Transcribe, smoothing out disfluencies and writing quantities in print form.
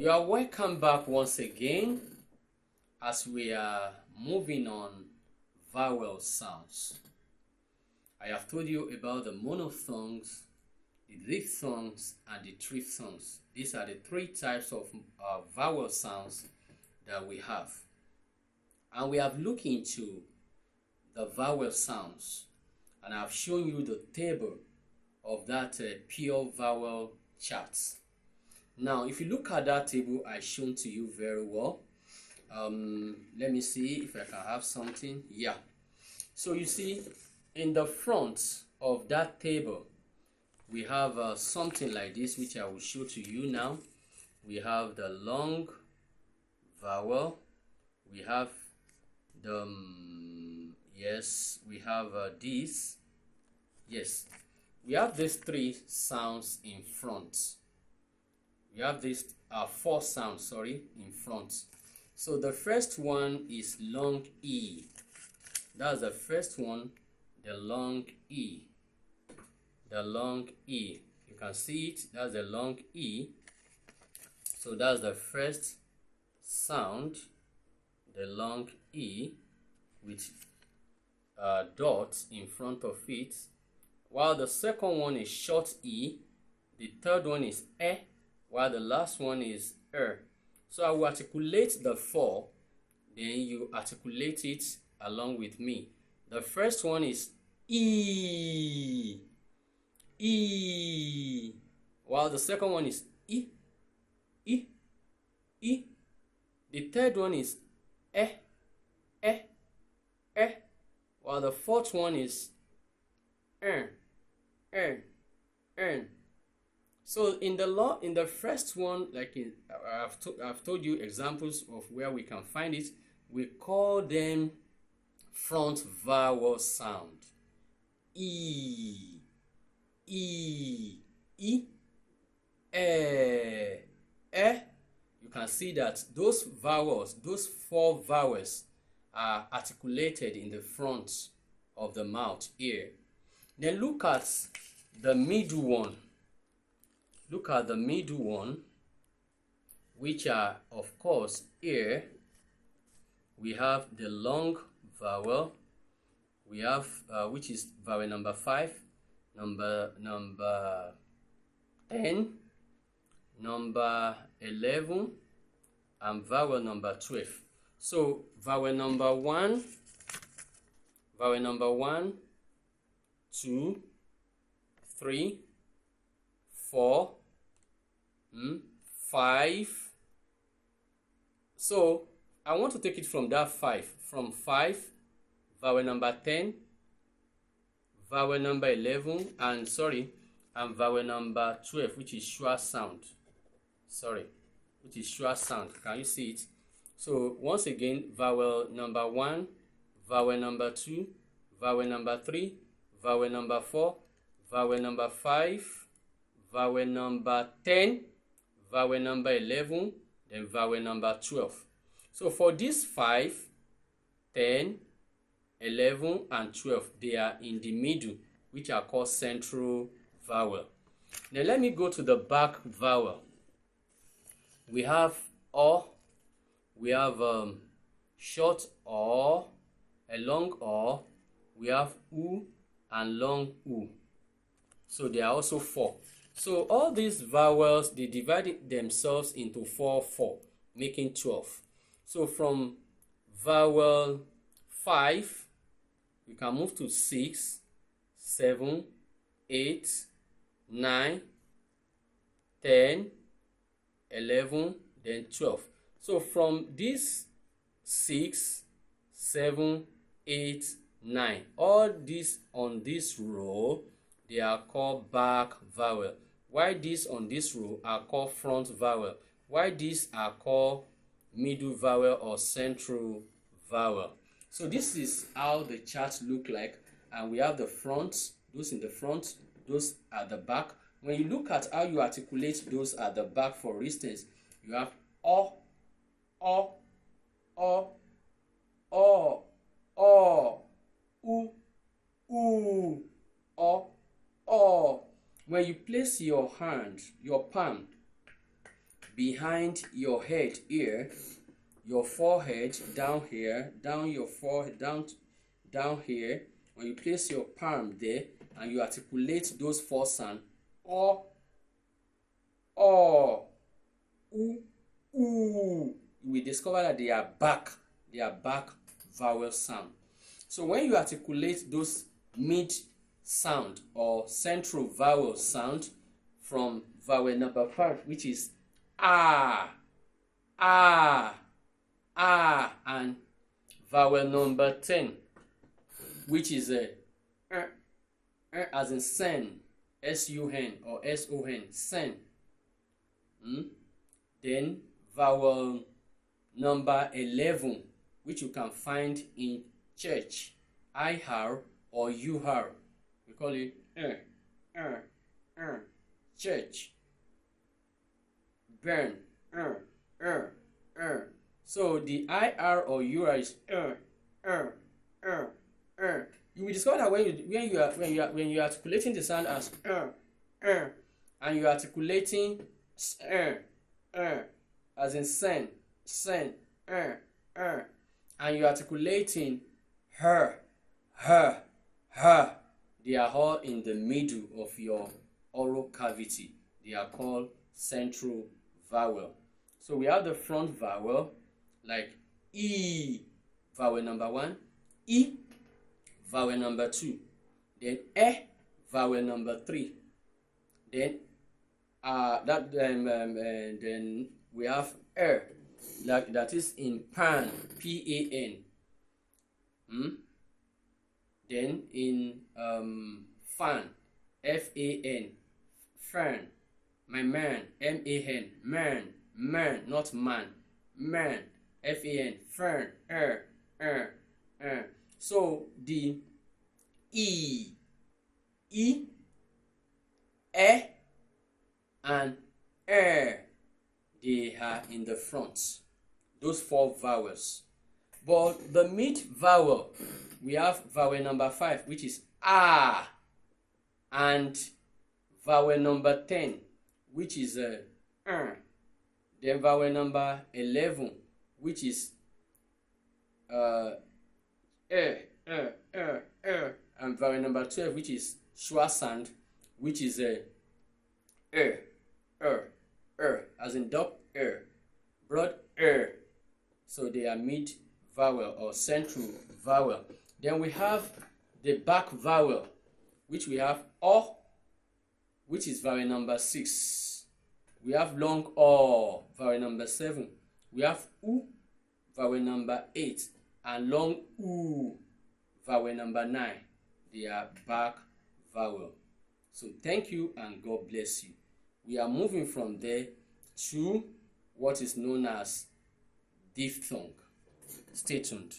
You are welcome back once again as we are moving on vowel sounds. I have told you about the monophthongs, the diphthongs, and the triphthongs. These are the three types of vowel sounds that we have. And we have looked into the vowel sounds, and I've shown you the table of that pure vowel charts. Now, if you look at that table I shown to you very well, let me see if I can have something. Yeah. So you see, in the front of that table, we have something like this, which I will show to you now. We have the long vowel. We have the yes. We have this. Yes. We have these three sounds in front. We have these four sounds, sorry, in front. So the first one is long E. That's the first one, the long E. The long E. You can see it, that's the long E. So that's the first sound, the long E, with dots in front of it. While the second one is short E, the third one is E, while the last one is So I will articulate the four, then you articulate it along with me. The first one is E, E, while the second one is E, E, E. The third one is E, E, E, while the fourth one is N. So in the first one, like I've told you examples of where we can find it. We call them front vowel sound. E, E, E, E. You can see that those vowels, those four vowels, are articulated in the front of the mouth, ear. Then look at the middle one. Look at the middle one, which are, of course, ear. We have the long vowel. We have, which is vowel number 5, number 10, number 11, and vowel number 12. So vowel number 1, 2, 3, 4, 5. So I want to take it from that 5. From 5, vowel number 10, vowel number 11, and vowel number 12, which is schwa sound. Which is schwa sound. Can you see it? So once again, vowel number 1, vowel number 2, vowel number 3, vowel number 4, vowel number 5, vowel number 10, vowel number 11, then vowel number 12. So for these 5, 10, 11, and 12, they are in the middle, which are called central vowel. Now let me go to the back vowel. We have O, we have short O, a long O, we have U, and long U. So they are also 4. So all these vowels, they divide themselves into 4, making 12. So from vowel 5, we can move to 6, 7, 8, 9, 10, 11, then 12. So from this 6, 7, 8, 9, all these on this row, they are called back vowel. Why these on this row are called front vowel? Why these are called middle vowel or central vowel? So this is how the charts look like, and we have the front, those in the front, those at the back. When you look at how you articulate those at the back, for instance, you have O, O, O, O, O, U, U, O. When you place your hand, your palm, behind your head here, your forehead down here, down your forehead, down here. When you place your palm there and you articulate those 4 sounds, o, u, you will discover that they are back vowel sound. So when you articulate those mid sound or central vowel sound from vowel number 5, which is ah, and vowel number 10, which is as in sen, S-U-N or S-O-N, sen. Then vowel number 11, which you can find in church, I-R or U-R. We call it church. Burn, So the I-R or U-R is You will discover that when you are articulating the sound as and you are articulating as in sen, and you are articulating her, they are all in the middle of your oral cavity. They are called central vowel. So we have the front vowel like E, vowel number 1, E, vowel number 2, then E, vowel number 3, then then we have like that is in pan, P-A-N. Then in fan, F-A-N, fern, my man, M-A-N, man, not man, man, F-A-N, fern, So the E, E, and they are in the front, those 4 vowels. But the mid vowel, we have vowel number 5, which is ah, and vowel number 10, which is then vowel number 11, which is and vowel number 12, which is schwa sound, which is as in dog broad So they are mid vowel or central vowel. Then we have the back vowel, which we have O, which is vowel number 6. We have long O, vowel number 7. We have U, vowel number 8, and long U, vowel number 9. They are back vowel. So thank you and God bless you. We are moving from there to what is known as diphthong. Stay tuned.